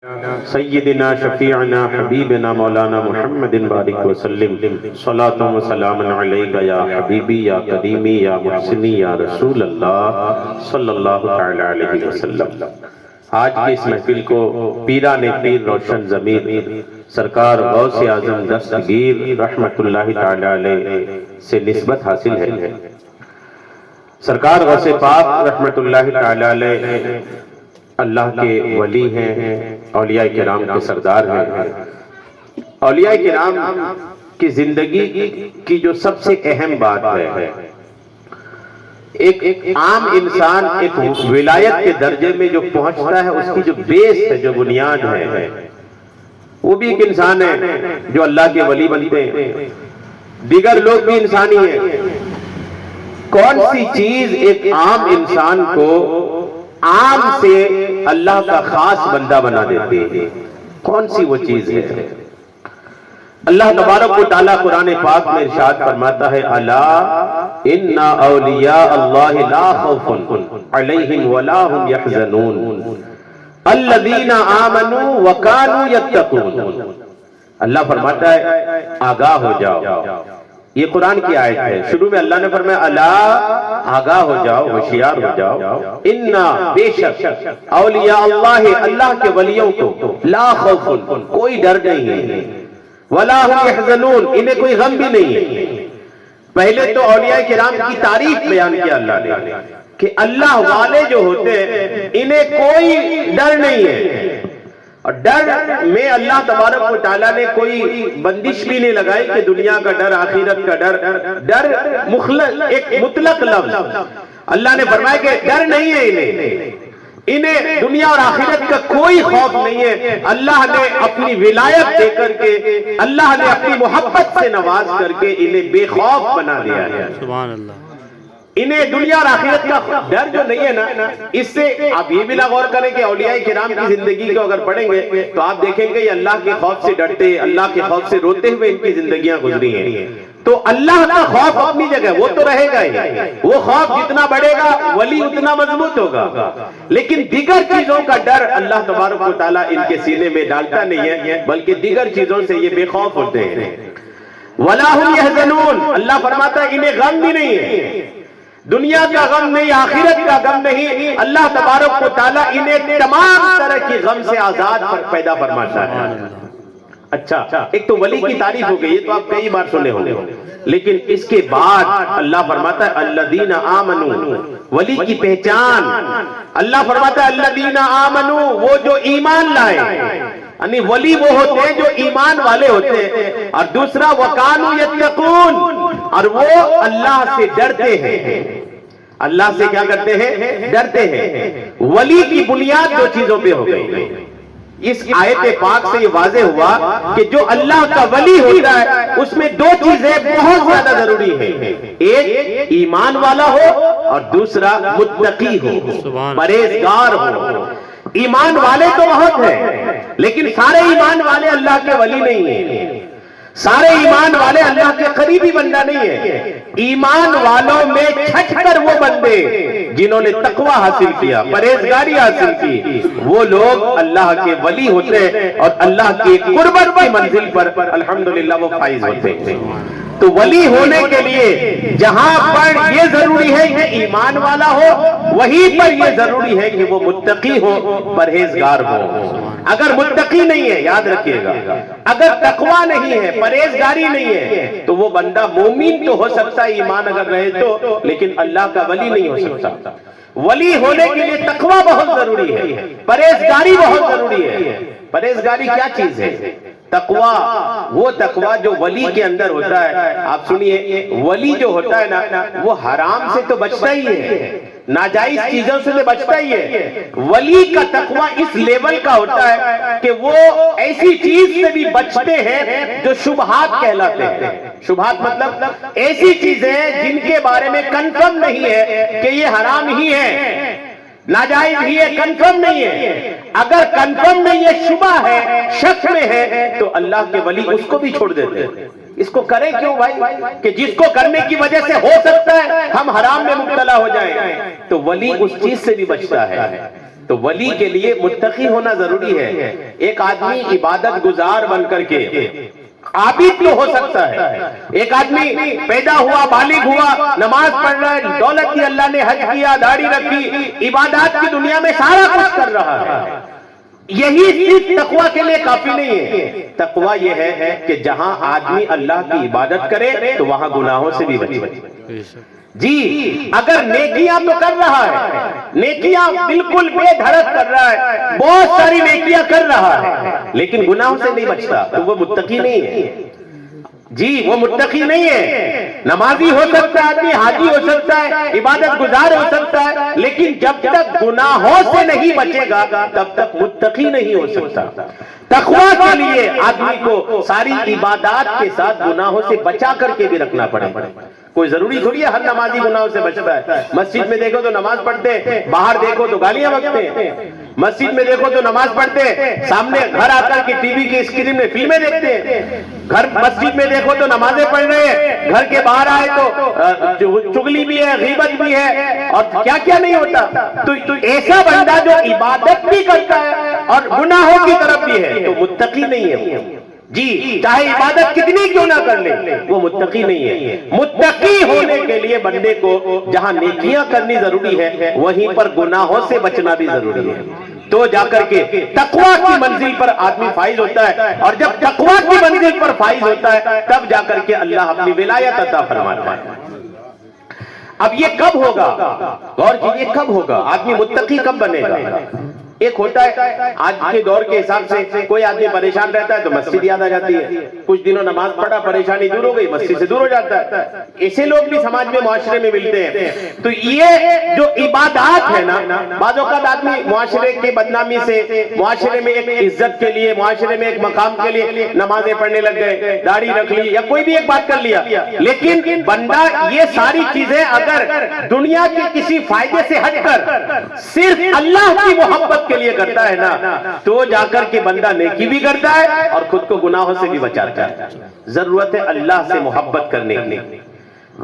سیدنا شفیعنا حبیبنا مولانا محمد بارک وسلم صلاۃ و سلام علیک یا حبیبی یا قدیمی یا محسنی یا رسول اللہ صلی اللہ تعالی علیہ وسلم۔ آج کی اس محفل کو پیران پیر روشن ضمیر سرکار غوث اعظم دستگیر رحمت اللہ تعالی علیہ سے نسبت حاصل ہے۔ سرکار غوث پاک رحمت اللہ تعالی علیہ اللہ کے ولی ہیں، اولیاء کرام کے سردار ہیں۔ اولیاء کرام کی زندگی کی جو سب سے اہم بات ہے، ایک عام انسان ایک ولایت کے درجے میں جو پہنچتا ہے، اس کی جو بیس ہے، جو بنیاد ہے، وہ بھی ایک انسان ہے جو اللہ کے ولی بنتے ہیں۔ دیگر لوگ بھی انسانی ہیں۔ کون سی چیز ایک عام انسان کو عام سے اللہ کا خاص بندہ بنا دیتے ہیں؟ کون سی وہ چیز ہے؟ اللہ تبارک و تعالیٰ قرآن پاک میں ارشاد فرماتا ہے، الا ان اولیاء اللہ لا خوف علیہم ولا هم یحزنون الذین آمنوا وکانوا یتقون۔ اللہ فرماتا ہے آگاہ ہو جاؤ۔ یہ قرآن کی آیت ہے۔ شروع میں اللہ نے فرمایا الا، آگاہ ہو جاؤ، ہوشیار ہو جاؤ، انا، بے شک، اولیاء اللہ، اللہ کے ولیوں کو، لا خوف، کوئی ڈر نہیں ہے، ولا هم يحزنون، انہیں کوئی غم بھی نہیں ہے۔ پہلے تو اولیاء کرام کی تعریف بیان کیا اللہ نے کہ اللہ والے جو ہوتے ہیں انہیں کوئی ڈر نہیں ہے۔ اور ڈر میں اللہ تبارک و تعالیٰ نے کوئی بندش بھی نہیں لگائی کہ دنیا کا ڈر، آخرت کا ڈر۔ ڈر ایک مطلق لفظ۔ اللہ نے فرمایا کہ ڈر نہیں ہے انہیں دنیا اور آخرت کا کوئی خوف نہیں ہے۔ اللہ نے اپنی ولایت دے کر کے، اللہ نے اپنی محبت سے نواز کر کے انہیں بے خوف بنا دیا ہے۔ سبحان اللہ۔ انہیں دنیا اور آخرت کا ڈر جو نہیں ہے نا، اس سے آپ یہ بھی نہ غور کریں کہ اولیاء کرام کی زندگی کو اگر پڑھیں گے تو آپ دیکھیں گے یہ اللہ کے خوف سے ڈرتے، اللہ کے خوف سے روتے ہوئے ان کی زندگیاں گزری ہیں۔ تو اللہ کا خوف اپنی جگہ وہ تو رہے گا ہی، وہ خوف جتنا بڑھے گا ولی اتنا مضبوط ہوگا، لیکن دیگر چیزوں کا ڈر اللہ تبارک و تعالیٰ ان کے سینے میں ڈالتا نہیں ہے، بلکہ دیگر چیزوں سے یہ بے خوف ہوتے ہیں۔ وَلَا هُمْ يَحْزَنُونَ، اللہ فرماتا ہے انہیں غم بھی نہیں ہے، دنیا کا غم نہیں، آخرت کا غم نہیں۔ اللہ تبارک و تعالیٰ انہیں تمام طرح کی غم سے آزاد پیدا فرماتا ہے۔ اچھا، ایک تو ولی کی تعریف ہو گئی، یہ تو آپ کئی بار سنے ہوں گے، لیکن اس کے بعد اللہ فرماتا ہے الذین آمنوا، ولی کی پہچان اللہ فرماتا ہے الذین آمنوا، وہ جو ایمان لائے، یعنی ولی وہ ہوتے ہیں جو ایمان والے ہوتے ہیں۔ اور دوسرا وکانوا یتقون، اور وہ اللہ سے ڈرتے ہیں۔ اللہ سے کیا کرتے ہیں؟ ڈرتے ہیں۔ ولی کی بنیاد دو چیزوں پہ ہو گئی۔ اس آیت پاک سے یہ واضح ہوا کہ جو اللہ کا ولی ہوتا ہے اس میں دو چیزیں بہت زیادہ ضروری ہیں، ایک ایمان والا ہو اور دوسرا متقی ہو، پرہیزگار ہو۔ ایمان والے تو بہت ہیں، لیکن سارے ایمان والے اللہ کے ولی نہیں ہیں، سارے ایمان والے اللہ کے قریبی بندہ نہیں ہے۔ ایمان والوں میں چھٹ کر وہ بندے جنہوں نے تقوی حاصل کیا، پرہیزگاری حاصل کی، وہ لوگ اللہ کے ولی ہوتے ہیں اور اللہ کی قربت کی منزل پر الحمدللہ وہ فائز ہوتے ہیں۔ تو ولی ہونے کے لیے جہاں پر یہ ضروری ہے کہ ایمان والا ہو، وہیں پر یہ ضروری ہے کہ وہ متقی ہو، پرہیزگار ہو۔ اگر متقی نہیں ہے، یاد رکھیے گا، اگر تقوی نہیں ہے، پرہیزگاری نہیں ہے، تو وہ بندہ مومن تو ہو سکتا ہے ایمان اگر رہے تو، لیکن اللہ کا ولی نہیں ہو سکتا۔ ولی ہونے کے لیے تقوی بہت ضروری ہے، پرہیزگاری بہت ضروری ہے۔ پرہیزگاری کیا چیز ہے؟ تقوی، وہ تقوی جو ولی کے اندر ہوتا ہے۔ آپ سنیے، ولی جو ہوتا ہے نا، وہ حرام سے تو بچتا ہی ہے، ناجائز چیزوں سے تو بچتا ہی ہے۔ ولی کا تقوی اس لیول کا ہوتا ہے کہ وہ ایسی چیز سے بھی بچتے ہیں جو شبہات کہلاتے ہیں۔ شبہات مطلب ایسی چیزیں جن کے بارے میں کنفرم نہیں ہے کہ یہ حرام ہی ہے، ناجائز ہی ہے، کنفرم نہیں ہے۔ اگر کنفرم نہیں ہے، شبہ ہے، شک میں ہے، تو اللہ کے ولی اس کو بھی چھوڑ دیتے ہیں۔ اس کو کریں کیوں بھائی؟ کہ جس کو کرنے کی وجہ سے ہو سکتا ہے ہم حرام میں مبتلا ہو جائیں، تو ولی اس چیز سے بھی بچتا ہے۔ تو ولی کے لیے متقی ہونا ضروری ہے. ایک آدمی عبادت گزار بن کر کے عابد تو ہو سکتا ہے. ایک آدمی پیدا ہوا، بالغ ہوا، نماز پڑھ رہا ہے، دولت کی اللہ نے، حج کیا، داڑھی رکھی، عبادات کی دنیا میں سارا کچھ کر رہا ہے. یہی صرف تقویٰ کے لیے کافی نہیں ہے. تقویٰ یہ ہے کہ جہاں آدمی اللہ کی عبادت کرے تو وہاں گناہوں سے بھی بچے. جی اگر نیکیاں تو کر رہا ہے، نیکیاں بالکل بے دھڑک کر رہا ہے، بہت ساری نیکیاں کر رہا ہے، لیکن گناہوں سے نہیں بچتا تو وہ متقی نہیں ہے. جی وہ متقی نہیں ہے. نمازی ہو سکتا ہے آدمی، حاجی ہو سکتا ہے، عبادت گزار ہو سکتا ہے، لیکن جب تک گناہوں سے نہیں بچے گا تب تک متقی نہیں ہو سکتا. تقویٰ کے لیے آدمی کو ساری عبادات کے ساتھ گناہوں سے بچا کر کے بھی رکھنا پڑے. کوئی ضروری تھوڑی ہے ہر نمازی گناہوں سے بچتا ہے. مسجد میں دیکھو تو نماز پڑھتے ہیں، باہر دیکھو تو گالیاں بکتے ہیں. مسجد میں دیکھو تو نماز پڑھتے ہیں، سامنے گھر آ کر کے ٹی وی کے اسکرین میں فلمیں دیکھتے ہیں. گھر مسجد میں دیکھو تو نمازیں پڑھ رہے ہیں، گھر کے باہر آئے تو چغلی بھی ہے، غیبت بھی ہے، اور کیا کیا نہیں ہوتا. تو ایسا بندہ جو عبادت بھی کرتا ہے اور گناہوں کی طرف بھی ہے تو متقی نہیں ہے. جی چاہے عبادت کتنی کیوں نہ کر لے وہ متقی نہیں ہے. متقی ہونے کے لیے بندے کو جہاں نیکیاں کرنی ضروری ہے وہیں پر گناہوں سے بچنا بھی ضروری ہے. تو جا کر کے تقویٰ کی منزل پر آدمی فائز ہوتا ہے، اور جب تقویٰ کی منزل پر فائز ہوتا ہے تب جا کر کے اللہ اپنی ولایت عطا فرماتا ہے. اب یہ کب ہوگا؟ غور کیجئے کب ہوگا؟ آدمی متقی کب بنے گا؟ ایک ہوتا ہے آج کے دور کے حساب سے کوئی آدمی پریشان رہتا ہے تو مسجد یاد آ جاتی ہے، کچھ دنوں نماز پڑھا، پریشانی دور ہو گئی، مسجد سے دور ہو جاتا ہے. ایسے لوگ بھی سماج میں، معاشرے میں ملتے ہیں. تو یہ جو عبادات ہے نا، بعض اوقات آدمی معاشرے کے بدنامی سے، معاشرے میں ایک عزت کے لیے، معاشرے میں ایک مقام کے لیے نمازیں پڑھنے لگ گئے، داڑھی رکھ لی یا کوئی بھی ایک بات کر لیا. لیکن بندہ یہ ساری چیزیں اگر دنیا کے کسی فائدے سے ہٹ کر صرف اللہ کی محبت کے لیے کرتا ہے نا تو جا کر کے بندہ نیکی بھی کرتا ہے اور خود کو گناہوں سے بھی بچاتا ہے. ضرورت ہے اللہ سے محبت کرنے کی.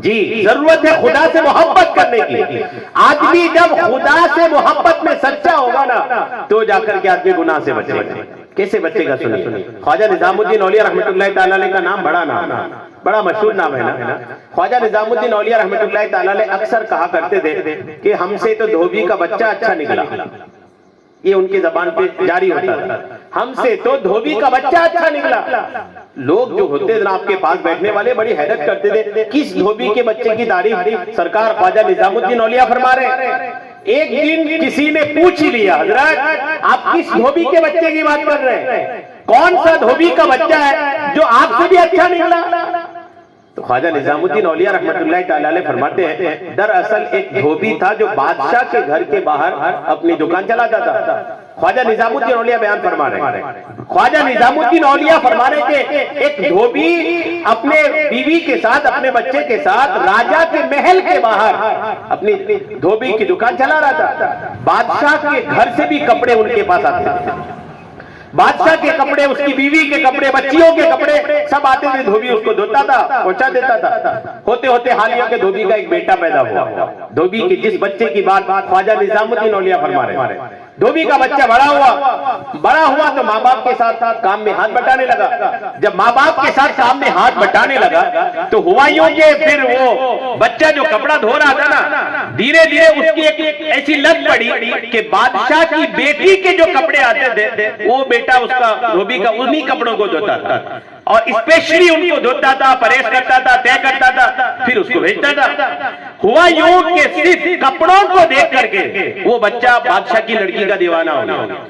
جی ضرورت ہے خدا سے محبت کرنے کی. آدمی جب خدا سے محبت میں سچا ہوگا نا تو جا کر کے آدمی گناہ سے بچے گا. کیسے بچے گا سنیے. خواجہ نظام الدین اولیاء رحمۃ اللہ تعالیٰ علیہ کا نام بڑا نام ہے، بڑا مشہور نام ہے نا. خواجہ نظام الدین اولیاء رحمۃ اللہ تعالیٰ علیہ اکثر کہا کرتے تھے کہ ہم سے تو دھوبی کا بچہ اچھا نکلا. یہ ان کی زبان پہ جاری ہوتا تھا، ہم سے تو دھوبی کا بچہ اچھا نکلا. لوگ جو ہوتے تھے آپ کے پاس بیٹھنے والے بڑی حیرت کرتے تھے کس دھوبی کے بچے کی تعریف سرکار خواجہ نظام الدین اولیاء فرما رہے ہیں. ایک دن کسی نے پوچھ ہی لیا حضرت آپ کس دھوبی کے بچے کی بات کر رہے ہیں؟ کون سا دھوبی کا بچہ ہے جو آپ سے بھی اچھا نکلا؟ تو خواجہ نظام الدین اولیاء رحمۃ اللہ تعالیٰ علیہ فرماتے ہیں دراصل ایک دھوبی تھا جو بادشاہ کے گھر کے باہر اپنی دکان چلاتا تھا. خواجہ نظام الدین اولیاء بیان فرما رہے ہیں، خواجہ نظام الدین اولیاء فرما رہے کہ ایک دھوبی اپنے بیوی کے ساتھ، اپنے بچے کے ساتھ راجہ کے محل کے باہر اپنی دھوبی کی دکان چلا رہا تھا. بادشاہ کے گھر سے بھی کپڑے ان کے پاس آتے تھے، بادشاہ کے کپڑے، اس کی بیوی کے کپڑے، بچیوں کے کپڑے سب آتے تھے. دھوبی اس کو دھوتا تھا، پہنچا دیتا تھا. ہوتے ہوتے حالیہ کے دھوبی کا ایک بیٹا پیدا ہوا. دھوبی کے جس بچے کی بات خواجہ نظام الدین اولیاء فرما رہے ہیں، دھوبی کا بچہ بڑا ہوا تو ماں باپ کے ساتھ کام میں ہاتھ بٹانے لگا. جب ماں باپ کے ساتھ کام میں ہاتھ بٹانے لگا تو ہوا یوں کہ پھر وہ بچہ جو کپڑا دھو رہا تھا نا دھیرے دھیرے اس کی ایک ایسی لت پڑی کہ بادشاہ کی بیٹی کے جو کپڑے آتے تھے وہ بیٹا اس کا دھوبی کا انہی کپڑوں کو دھوتا تھا اور اسپیشلی ان کو دھوتا تھا، پریس کرتا تھا، طے کرتا تھا، پھر اس کو بھیجتا تھا. ہوا یوں کہ صرف کپڑوں کو دیکھ کر کے وہ بچہ بادشاہ کی لڑکی کا دیوانہ ہو گیا.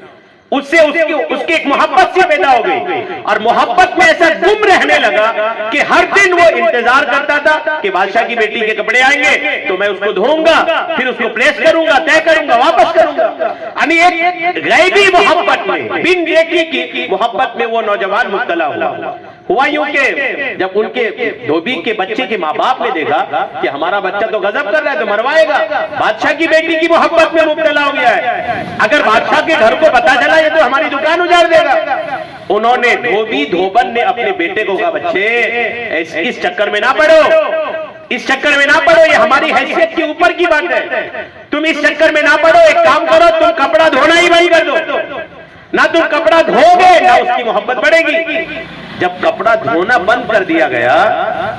اس سے اس کی ایک محبت سی پیدا ہو گئی اور محبت میں ایسا گم رہنے لگا کہ ہر دن وہ انتظار کرتا تھا کہ بادشاہ کی بیٹی کے کپڑے آئیں گے تو میں اس کو دھوؤں گا، پھر اس کو پریس کروں گا، طے کروں گا، واپس کروں گا. یعنی ایک غیبی محبت میں، بن دیکھی کی محبت میں وہ نوجوان مبتلا ہوا. ہوا یوں کہ جب ان کے دھوبی کے بچے کے ماں باپ نے دیکھا کہ ہمارا بچہ تو غضب کر رہا ہے تو مروائے گا، بادشاہ کی بیٹی کی محبت میں مبتلا ہو گیا ہے، اگر بادشاہ کے گھر کو پتا چلا یہ تو ہماری دکان اجاڑ دے گا. انہوں نے دھوبن نے اپنے بیٹے کو کہا بچے اس چکر میں نہ پڑو، اس چکر میں نہ پڑو، یہ ہماری حیثیت کے اوپر کی بات ہے. تم اس چکر میں نہ پڑو، ایک کام کرو، تم کپڑا دھونا ہی بند کر دو. نہ تم کپڑا دھو گے نہ اس کی محبت بڑھے گی. جب کپڑا دھونا بند کر دیا گیا،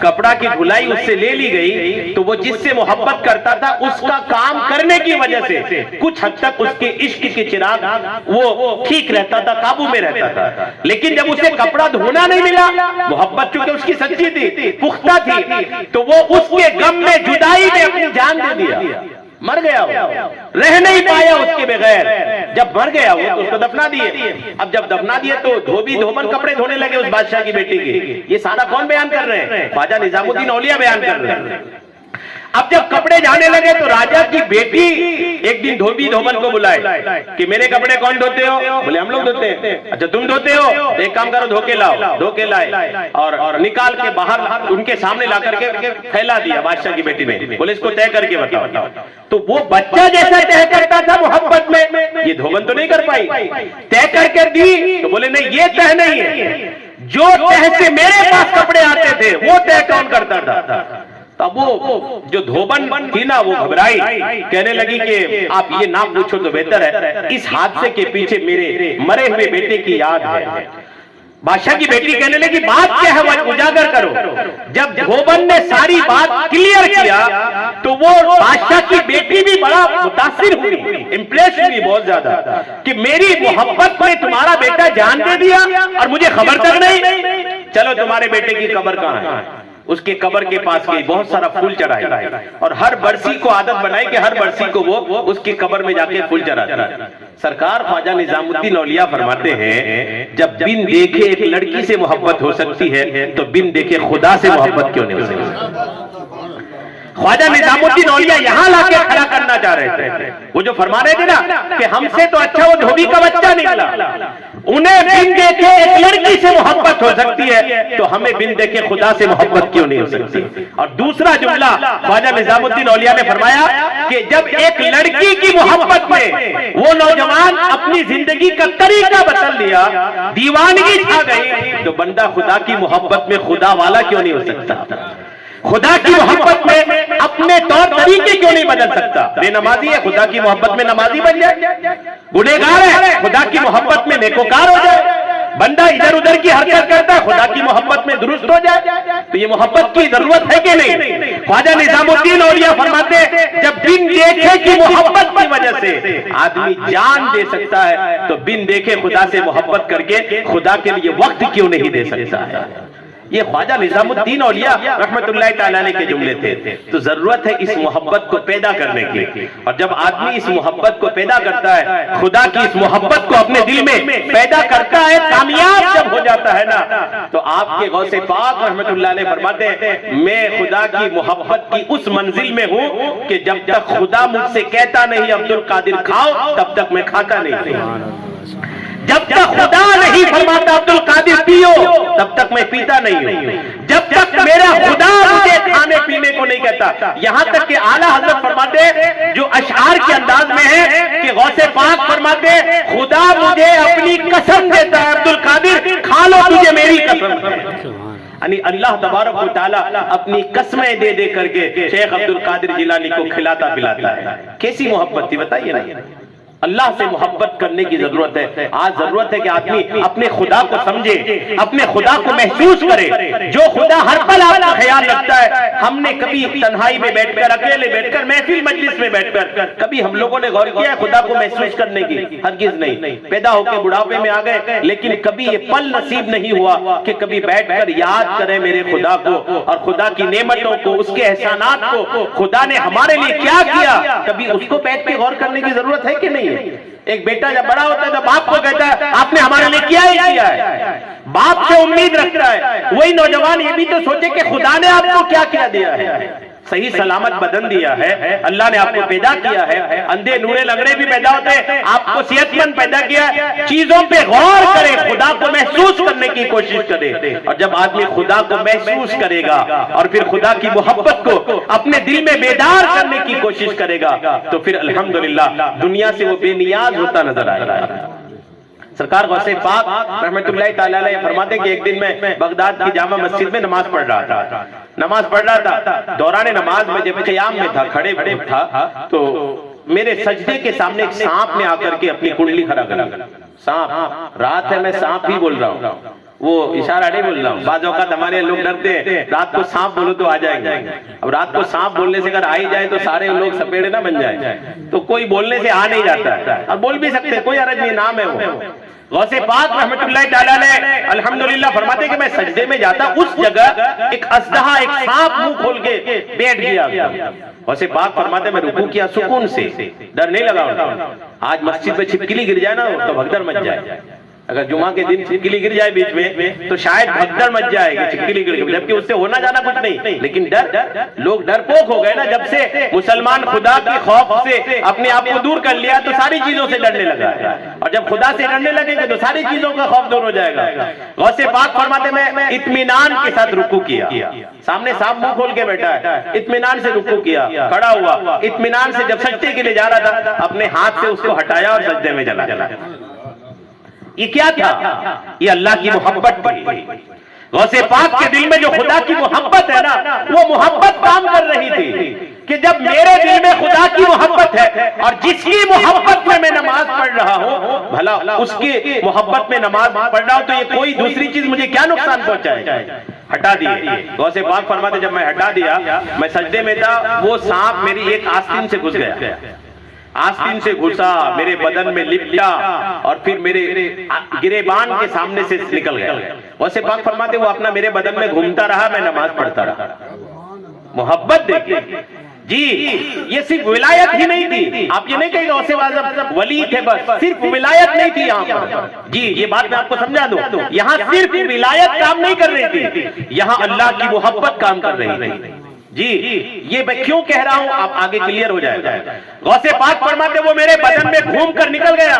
کپڑا کی دھلائی اس سے لے لی گئی، تو وہ جس سے محبت کرتا تھا اس کا کام کرنے کی وجہ سے کچھ حد تک اس کے عشق کے چراغ وہ ٹھیک رہتا تھا، قابو میں رہتا تھا. لیکن جب اسے کپڑا دھونا نہیں ملا، محبت چونکہ اس کی سچی تھی، پختہ تھی، تو وہ اس کے غم میں، جدائی میں اپنی جان دے دیا. مر گیا وہ، رہ نہیں پایا اس کے بغیر. جب مر گیا وہ تو اس کو دفنا دیے. اب جب دفنا دیے تو دھوبی دھوبن کپڑے دھونے لگے اس بادشاہ کی بیٹی کے. یہ سارا کون بیان کر رہے ہیں؟ خواجہ نظام الدین اولیاء بیان کر رہے ہیں. اب جب کپڑے جانے لگے تو راجہ کی بیٹی ایک دن دھوبی دھوبن کو بلائے کہ میرے کپڑے کون دھوتے ہو؟ بولے ہم لوگ دھوتے ہیں. اچھا تم دھوتے ہو؟ ایک کام کرو، دھو کے لاؤ. دھو کے لائے اور نکال کے باہر ان کے سامنے لا کر کے پھیلا دیا بادشاہ کی بیٹی نے. بولے اس کو طے کر کے بتاؤ. تو وہ بچہ جیسا طے کرتا تھا محبت میں، یہ دھوبن تو نہیں کر پائی. طے کر کے دی تو بولے نہیں، یہ طے نہیں ہے. جو طے سے میرے پاس کپڑے آتے تھے وہ طے کون کرتا تھا؟ تب وہ جو دھوبن تھی نا وہ گھبرائی، کہنے لگی کہ آپ یہ نہ پوچھو تو بہتر ہے، اس حادثے کے پیچھے میرے مرے ہوئے بیٹے کی یاد ہے. بادشاہ کی بیٹی کہنے لگی بات کیا ہے وہ اجاگر کرو. جب دھوبن نے ساری بات کلیئر کیا تو وہ بادشاہ کی بیٹی بھی بڑا متاثر ہوئی، امپریس ہوئی بہت زیادہ کہ میری محبت میں تمہارا بیٹا جان دے دیا اور مجھے خبر تک نہیں. چلو تمہارے بیٹے کی قبر کہاں ہے؟ اس کے قبر کے پاس گئی، بہت سارا پھول چڑھائے اور ہر برسی کو عادت بنائی کہ ہر برسی کو وہ اس کی قبر میں جا کے پھول چڑھاتا. سرکار خواجہ نظام الدین اولیاء فرماتے ہیں جب بن دیکھے ایک لڑکی سے محبت ہو سکتی ہے تو بن دیکھے خدا سے محبت کیوں نہیں ہو سکتی؟ خواجہ نظام الدین اولیاء یہاں لا کے کھڑا کرنا چاہ رہے تھے. وہ جو فرما رہے تھے نا کہ ہم سے تو اچھا وہ دھوبی کا بچہ نکلا. انہیں بن دیکھے ایک لڑکی سے محبت ہو سکتی ہے تو ہمیں بن دیکھے خدا سے محبت کیوں نہیں ہو سکتی؟ اور دوسرا جملہ خواجہ نظام الدین اولیاء نے فرمایا کہ جب ایک لڑکی کی محبت میں وہ نوجوان اپنی زندگی کا طریقہ بدل لیا، دیوانگی چھا گئی، تو بندہ خدا کی محبت میں خدا والا کیوں نہیں ہو سکتا؟ خدا کی محبت میں اپنے طور طریقے کیوں نہیں بدل سکتا؟ بے نمازی ہے، خدا کی محبت میں نمازی بن جائے. گنہگار ہے، خدا کی محبت میں نیکوکار ہو جائے. بندہ ادھر ادھر کی حرکت کرتا ہے، خدا کی محبت میں درست ہو جائے. تو یہ محبت کی ضرورت ہے کہ نہیں؟ خواجہ نظام الدین اولیاء فرماتے ہیں جب بن دیکھے کی محبت کی وجہ سے آدمی جان دے سکتا ہے تو بن دیکھے خدا سے محبت کر کے خدا کے لیے وقت کیوں نہیں دے سکتا ہے؟ یہ خواجہ نظام الدین اولیاء رحمت اللہ تعالیٰ علیہ کے جملے تھے. تو ضرورت ہے اس محبت کو پیدا کرنے کی، اور جب آدمی اس محبت کو پیدا کرتا ہے، خدا کی اس محبت کو اپنے دل میں پیدا کرتا ہے، کامیاب جب ہو جاتا ہے نا، تو آپ کے غوث پاک رحمت اللہ علیہ فرماتے ہیں میں خدا کی محبت کی اس منزل میں ہوں کہ جب تک خدا مجھ سے کہتا نہیں عبد القادر کھاؤ تب تک میں کھاتا نہیں. جب تک خدا نہیں فرماتا عبد القادر پیو تب تک میں پیتا نہیں ہوں. جب تک میرا خدا مجھے کھانے پینے کو نہیں کہتا. یہاں تک کہ اعلیٰ حضرت فرماتے جو اشعار کے انداز میں ہے کہ غوث پاک فرماتے خدا مجھے اپنی قسم دیتا ہے عبد القادر کھا لو تجھے میری قسم. یعنی اللہ تبارک و تعالیٰ اپنی قسمیں دے دے کر کے شیخ عبد القادر جیلانی کو کھلاتا پلاتا ہے. کیسی محبت تھی بتائیے نا. اللہ سے محبت کرنے کی ضرورت ہے. آج ضرورت ہے کہ آدمی اپنے خدا کو سمجھے، اپنے خدا کو محسوس کرے. جو خدا ہر پل آپ کا خیال رکھتا ہے. ہم نے کبھی تنہائی میں بیٹھ کر، اکیلے بیٹھ کر، محفل مجلس میں بیٹھ کر کبھی ہم لوگوں نے غور کیا ہے خدا کو محسوس کرنے کی؟ ہرگز نہیں. پیدا ہو کے بڑھاپے میں آ گئے لیکن کبھی یہ پل نصیب نہیں ہوا کہ کبھی بیٹھ کر یاد کریں میرے خدا کو اور خدا کی نعمتوں کو، اس کے احسانات کو، خدا نے ہمارے لیے کیا کیا. کبھی اس کو بیٹھ کے غور کرنے کی ضرورت ہے کہ نہیں؟ ایک بیٹا جب بڑا ہوتا ہے تو باپ کو کہتا ہے آپ نے ہمارے لیے کیا ہی کیا ہے. باپ سے امید رکھتا ہے. وہی نوجوان یہ بھی تو سوچے کہ خدا نے آپ کو کیا کیا دیا ہے. صحیح سلامت بدن دیا ہے، اللہ نے آپ کو پیدا کیا ہے. اندھے نورے لنگڑے بھی پیدا ہوتے ہیں، آپ کو صحت مند پیدا کیا ہے. چیزوں پہ غور کرے، خدا کو محسوس کرنے کی کوشش کرے. اور جب آدمی خدا کو محسوس کرے گا اور پھر خدا کی محبت کو اپنے دل میں بیدار کرنے کی کوشش کرے گا تو پھر الحمدللہ دنیا سے وہ بے نیاز ہوتا نظر آئے گا. سرکار غوث پاک رحمت اللہ تعالیٰ علیہ فرماتے ہیں کہ ایک دن میں بغداد کی جامع مسجد میں نماز پڑھ رہا تھا دوران نماز میں جب قیام میں تھا کھڑے تھا تو میرے سجدے کے سامنے ایک سانپ نے آ کر کے اپنی کنڈلی کھڑا کر دی. سانپ، رات ہے میں سانپ ہی بول رہا ہوں، وہ اشارہ نہیں بول رہا ہوں. بعض اوقات ہمارے لوگ ڈرتے ہیں رات کو سانپ بولو تو آ جائیں گے. اب رات کو سانپ بولنے سے اگر آ ہی جائے تو سارے لوگ سپیڑے نہ بن جائیں. تو کوئی بولنے سے آ نہیں جاتا، اب بول بھی سکتے، کوئی حرج نہیں، نام ہے وہ. غوث پاک رحمت اللہ تعالیٰ علیہ الحمدللہ فرماتے ہیں کہ میں سجدے میں جاتا اس جگہ ایک اژدہا، ایک سانپ منہ کھول کے بیٹھ گیا. غوث پاک فرماتے ہیں میں رکوع کیا سکون سے، ڈر نہیں لگا. آج مسجد میں چھپکلی گر جائے نا تو بھگدڑ مچ جائے. اگر جمعہ کے دن چھپکلی گر جائے بیچ میں تو شاید بھگدڑ مچ جائے گی، چھپکلی گر گئی، جبکہ اس سے ہونا جانا کچھ نہیں. لیکن لوگ ڈرپوک ہو گئے نا، جب سے مسلمان خدا کے خوف سے اپنے آپ کو دور کر لیا تو ساری چیزوں سے ڈرنے لگا ہے. اور جب خدا سے ڈرنے لگیں گے تو ساری چیزوں کا خوف دور ہو جائے گا. غوث پاک فرماتے میں اطمینان کے ساتھ رکوع کیا. سامنے سانپ منہ کھول کے بیٹھا ہے، اطمینان سے رکوع کیا، کھڑا ہوا اطمینان سے. جب سجدے کے لیے جا رہا تھا اپنے ہاتھ سے اس کو ہٹایا اور سجدے میں چلا. یہ کیا تھا؟ یہ اللہ کی محبت تھی. غوث پاک کے دل میں جو خدا کی محبت ہے نا، وہ محبت کام کر رہی تھی کہ جب میرے دل میں خدا کی محبت ہے اور جس کی محبت میں نماز پڑھ رہا ہوں، بھلا اس کی محبت میں نماز پڑھ رہا ہوں تو یہ کوئی دوسری چیز مجھے کیا نقصان پہنچائے. ہٹا دیے. غوث پاک فرماتے جب میں ہٹا دیا، میں سجدے میں تھا، وہ سانپ میری ایک آستین سے گھس گیا، آستین سے گھسا، میرے بدن میں لپٹا اور پھر میرے گریبان کے سامنے سے نکل گیا. غوث پاک فرماتے وہ اپنا میرے بدن میں گھومتا رہا، میں نماز پڑھتا رہا. محبت دیکھیں جی، یہ صرف ولایت ہی نہیں تھی. آپ یہ نہیں کہیں غوث اعظم ولی تھے، بس صرف ولایت نہیں تھی یہاں پر. جی یہ بات میں آپ کو سمجھا دوں، یہاں صرف ولایت کام نہیں کر رہی تھی، یہاں اللہ کی محبت کام کر رہی تھی. جی یہ میں کیوں کہہ رہا ہوں آپ آگے کلیئر ہو جائے گا. غوث پاک فرماتے وہ میرے بدن میں گھوم کر نکل گیا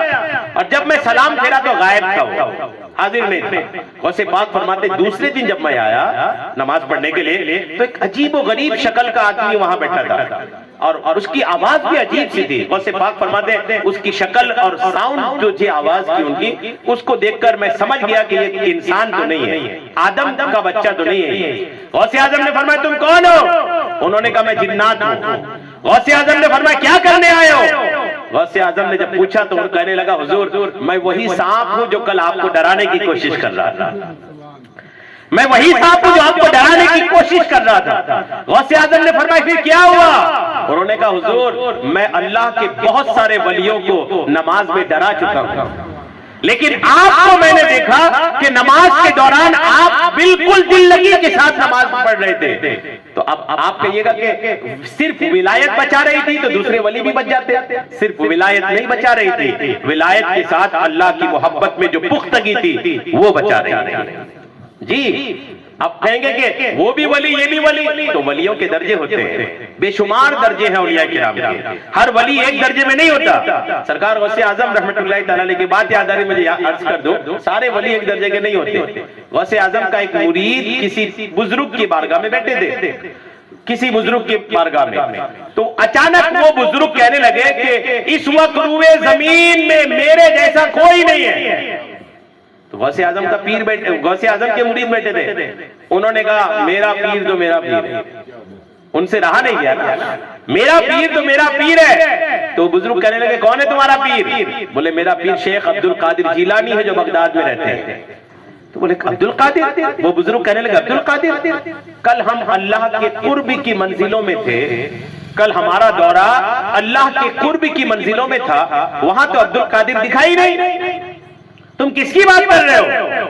اور جب میں سلام پھیرا تو غائب تھا، وہ حاضر نہیں تھے. غوث پاک فرماتے دوسرے دن جب میں آیا نماز پڑھنے کے لیے تو ایک عجیب و غریب شکل کا آدمی وہاں بیٹھا تھا اور اس کی آواز بھی عجیب سی تھی. غوث پاک فرماتے اس کی شکل اور ساؤنڈ جو جی آواز کی ان کی، اس کو دیکھ کر میں سمجھ گیا کہ یہ انسان تو نہیں ہے، آدم کا بچہ تو نہیں ہے. غوث اعظم نے فرمایا تم کون ہو؟ انہوں نے کہا میں جنات ہوں. غوث اعظم نے فرمایا کیا کرنے آئے ہو؟ غوث اعظم نے جب پوچھا تو وہ کہنے لگا حضور میں وہی سانپ ہوں جو کل آپ کو ڈرانے کی کوشش کر رہا تھا، میں وہی سانپ ہوں جو آپ کو ڈرانے کی کوشش کر رہا تھا. غوث اعظم نے فرمایا پھر کیا ہوا؟ انہوں نے کہا حضور میں اللہ کے بہت سارے ولیوں کو نماز میں ڈرا چکا ہوں، لیکن آپ کو میں نے دیکھا کہ نماز کے دوران آپ بالکل دل لگی کے ساتھ نماز پڑھ رہے تھے. تو اب آپ کہیے گا کہ صرف ولایت بچا رہی تھی تو دوسرے ولی بھی بچ جاتے. صرف ولایت نہیں بچا رہی تھی، ولایت کے ساتھ اللہ کی محبت میں جو پختگی تھی وہ بچا رہی تھی. جی اب کہیں گے کہ وہ بھی ولی یہ بھی ولی، تو ولیوں کے درجے ہوتے ہیں، بے شمار درجے ہیں اولیاء کرام کے، ہر ولی ایک درجے میں نہیں ہوتا. سرکار غوث اعظم رحمت اللہ تعالیٰ علیہ کی بات یاد آ رہی مجھے عرض کر دو، سارے ولی ایک درجے کے نہیں ہوتے. غوث اعظم کا ایک مرید کسی بزرگ کی بارگاہ میں بیٹھے تھے، کسی بزرگ کی بارگاہ میں، تو اچانک وہ بزرگ کہنے لگے کہ اس وقت روئے زمین میں میرے جیسا کوئی نہیں ہے. تو غوث اعظم کا پیر بیٹھے، غوث اعظم کے مرید بیٹھے تھے، انہوں نے کہا میرا پیر تو میرا پیر ہے. ان سے رہا نہیں گیا نا، میرا پیر تو میرا پیر ہے. تو بزرگ کہنے لگے کون ہے تمہارا پیر؟ بولے میرا پیر شیخ عبد القادر جیلانی ہے جو بغداد میں رہتے ہیں. تو بولے عبد القادر؟ وہ بزرگ کہنے لگے عبد القادر کل ہم اللہ کے قرب کی منزلوں میں تھے، کل ہمارا دورہ اللہ کے قرب کی منزلوں میں تھا، وہاں تو عبد القادر دکھائی نہیں، تم کس کی بات کر رہے ہو؟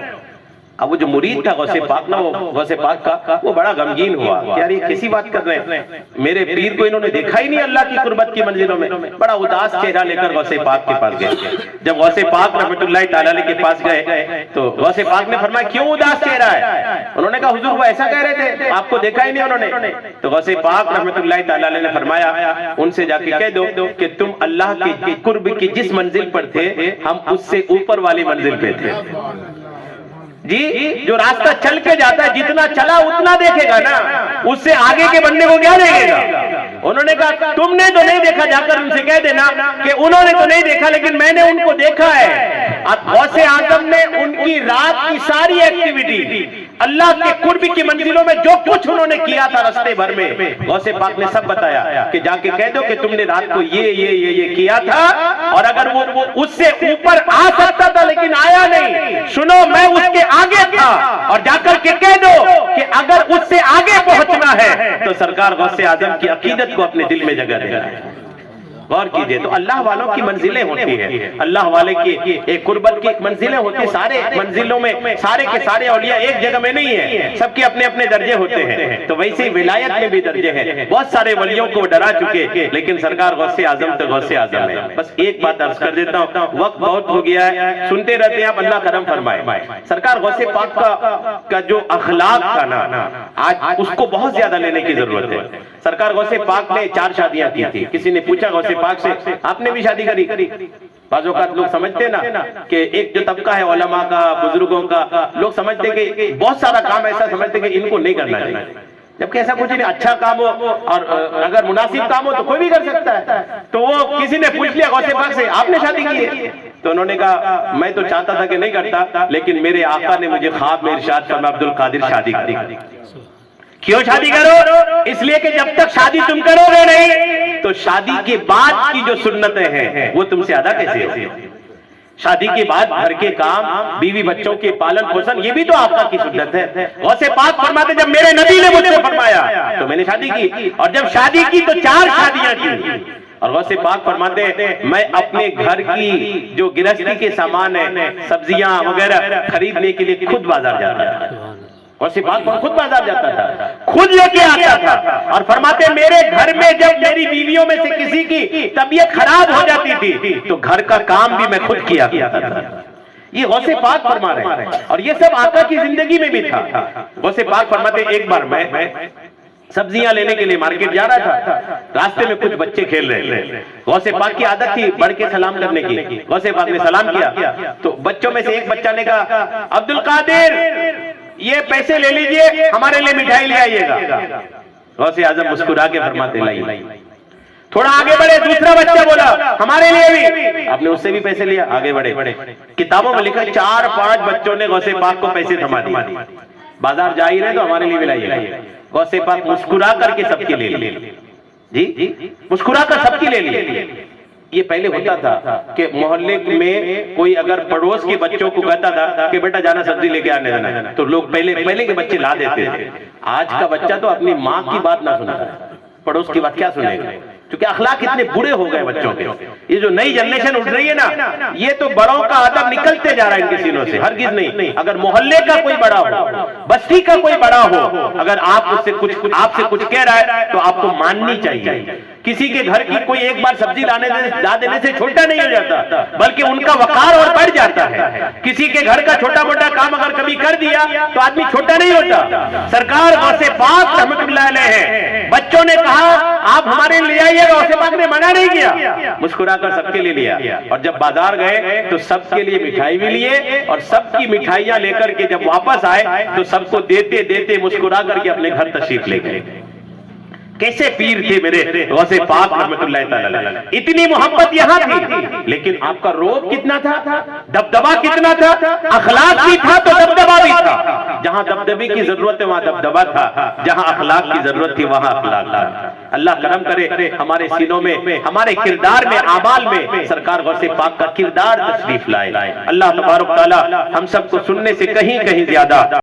اب وہ جو مرید تھا غوث پاک نا، وہ غوث پاک کا وہ بڑا غمگین ہوا کہ یار یہ کیسی بات کر رہے ہیں، میرے پیر کو انہوں نے دیکھا ہی نہیں اللہ کی قربت کی منزلوں میں. بڑا اداس چہرہ لے کر غوث پاک کے پاس گئے. جب غوث پاک رحمت اللہ تعالیٰ علیہ کے پاس گئے تو غوث پاک نے فرمایا کیوں اداس چہرہ ہے؟ انہوں نے کہا حضور وہ ایسا کہہ رہے تھے آپ کو دیکھا ہی نہیں انہوں نے. تو غوث پاک رحمت اللہ تعالیٰ علیہ نے فرمایا ان سے جا کے کہہ دو کہ تم اللہ کے قرب کی جس منزل پر تھے ہم اس سے اوپر والی منزل پہ تھے. جی جو راستہ چل کے جاتا ہے جتنا چلا اتنا دیکھے گا نا، اس سے آگے کے بندے کو کیا دیکھے گا؟ انہوں نے کہا تم نے تو نہیں دیکھا، جا کر ان سے کہہ دینا کہ انہوں نے تو نہیں دیکھا لیکن میں نے ان کو دیکھا ہے. اب غوث اعظم نے ان کی رات کی ساری ایکٹیویٹی، اللہ کے قرب کی منزلوں میں جو کچھ انہوں نے کیا تھا رستے بھر میں، غوث پاک نے سب بتایا کہ جا کے کہہ دو کہ تم نے رات کو یہ کیا تھا، اور اگر وہ اس سے اوپر آ سکتا تھا لیکن آیا نہیں، سنو میں اس کے آگے تھا، اور جا کر کے کہہ دو کہ اگر اس سے آگے پہنچنا ہے تو سرکار غوث اعظم کی عقیدت کو اپنے دل میں جگہ دے گا۔ غور کیجئے، تو اللہ والوں کی منزلیں ہوتی ہیں، اللہ والے کی ایک قربت کی منزلیں ہوتی ہیں، سارے منزلوں میں سارے کے سارے اولیاء ایک جگہ میں نہیں ہیں، سب کے اپنے اپنے درجے ہوتے ہیں، تو ویسے ہی ولایت میں بھی درجے ہیں، بہت سارے ولیوں کو ڈرا چکے، لیکن سرکار غوث اعظم تو غوث اعظم ہے۔ بس ایک بات عرض کر دیتا ہوں، وقت بہت ہو گیا ہے، سنتے رہتے ہیں آپ، اللہ کرم فرمائے۔ سرکار غوث پاک کا جو اخلاق تھا نا، آج اس کو بہت زیادہ لینے کی ضرورت ہے۔ سرکار غوث پاک نے 4 شادیاں کی تھی، کسی نے پوچھا غوث پاک سے آپ نے بھی شادی کری؟ بعض اوقات لوگ سمجھتے ہیں نا کہ ایک جو طبقہ ہے علماء کا، بزرگوں کا، لوگ سمجھتے ہیں کہ بہت سارا کام ایسا سمجھتے ہیں کہ ان کو نہیں کرنا چاہیے، جبکہ ایسا کچھ نہیں، اچھا کام ہو اور اگر مناسب کام ہو تو کوئی بھی کر سکتا ہے۔ تو وہ کسی نے پوچھ لیا غوث پاک سے آپ نے شادی کی ہے؟ تو انہوں نے کہا میں تو چاہتا تھا کہ نہیں کرتا، لیکن میرے آقا نے مجھے خواب میں ارشاد فرمایا عبد القادر شادی کری۔ کیوں شادی کرو؟ اس لیے کہ جب تک شادی تم کرو گے نہیں تو شادی کے بعد کی جو سنتیں ہیں وہ تم سے ادا کیسے ہوگی؟ شادی کے بعد گھر کے کام، بیوی بچوں کے پالن پوشن، یہ بھی تو آقا کی سنت ہے۔ غوث پاک فرماتے جب میرے نبی نے مجھ سے فرمایا تو میں نے شادی کی، اور جب شادی کی تو 4 شادیاں کی۔ اور غوث پاک فرماتے ہیں میں اپنے گھر کی جو گرہستی کے سامان ہیں، سبزیاں وغیرہ خریدنے کے لیے خود بازار جاتا تھا۔ غوث پاک خود بازار جاتا تھا، خود لے کے آتا تھا، اور فرماتے میرے گھر میں جب میری بیویوں میں سے کسی کی طبیعت خراب ہو جاتی تھی تو گھر کا کام بھی میں خود کیا کرتا تھا۔ یہ غوث پاک فرما رہے ہیں، اور یہ سب آقا کی زندگی میں بھی تھا۔ غوث پاک فرماتے ایک بار میں سبزیاں لینے کے لیے مارکیٹ جا رہا تھا، راستے میں کچھ بچے کھیل رہے تھے، غوث پاک کی عادت تھی بڑھ کے سلام کرنے کی، غوث پاک نے سلام کیا تو بچوں میں سے ایک بچہ نے کہا عبد القادر یہ پیسے لے لیجئے، ہمارے لیے مٹھائی لے آئیے گا۔ غوث اعظم مسکرا کے فرماتے لائی۔ تھوڑا آگے بڑھے، دوسرا بچہ بولا ہمارے لیے بھی، آپ نے اس سے بھی پیسے لیا، آگے بڑھے۔ کتابوں میں لکھا 4-5 بچوں نے غوث پاک کو پیسے تھما دیے، بازار جا ہی رہے تو ہمارے لیے بھی لائیے گا۔ غوث پاک مسکرا کر کے سب کے لے لیے، جی مسکرا کر سب کی لے لیے۔ یہ پہلے ہوتا تھا کہ محلے میں کوئی اگر پڑوس کے بچوں کو کہتا تھا کہ بیٹا جانا سبزی لے کے آنے دینا، تو لوگ پہلے کے بچے لا دیتے تھے۔ آج کا بچہ تو اپنی ماں کی بات نہ سنتا، پڑوس کی بات کیا سنے گا؟ کیونکہ اخلاق اتنے برے ہو گئے بچوں کے۔ یہ جو نئی جنریشن اٹھ رہی ہے نا، یہ تو بڑوں کا ادب نکلتے جا رہا ہے ان کے سینوں سے، ہرگز نہیں۔ اگر محلے کا کوئی بڑا ہو، بستی کا کوئی بڑا ہو، اگر آپ سے کچھ کہہ رہا ہے تو آپ کو ماننی چاہیے۔ کسی کے گھر کی کوئی ایک بار سبزی لا دینے سے چھوٹا نہیں ہو جاتا، بلکہ ان کا وقار اور بڑھ جاتا ہے۔ کسی کے گھر کا چھوٹا موٹا کام اگر کبھی کر دیا تو آدمی چھوٹا نہیں ہوتا۔ سرکار غوث پاک رحمت اللہ علیہ ہیں، بچوں نے کہا آپ ہمارے لے آئیے، غوث پاک نے منع نہیں کیا، مسکرا کر سب کے لیے لیا۔ اور جب بازار گئے تو سب کے لیے مٹھائی بھی لیے، اور سب کی مٹھائیاں لے کر کے جب واپس آئے تو سب کو دیتے دیتے مسکرا کر کے اپنے گھر تشریف لے گئے۔ کیسے پیر تھے میرے غوث پاک رحمت اللہ تعالی، اتنی محبت یہاں تھی، لیکن آپ کا روب کتنا تھا، دبدبا کتنا تھا، اخلاق بھی تھا تو دبدبا بھی تھا۔ جہاں دبدبے کی ضرورت ہے وہاں دبدبا تھا، جہاں اخلاق کی ضرورت تھی وہاں اخلاق تھا۔ اللہ کرم کرے ہمارے سینوں میں، ہمارے کردار میں، اعمال میں سرکار غوث پاک کا کردار تشریف لائے۔ اللہ تبارک تعالی ہم سب کو سننے سے کہیں زیادہ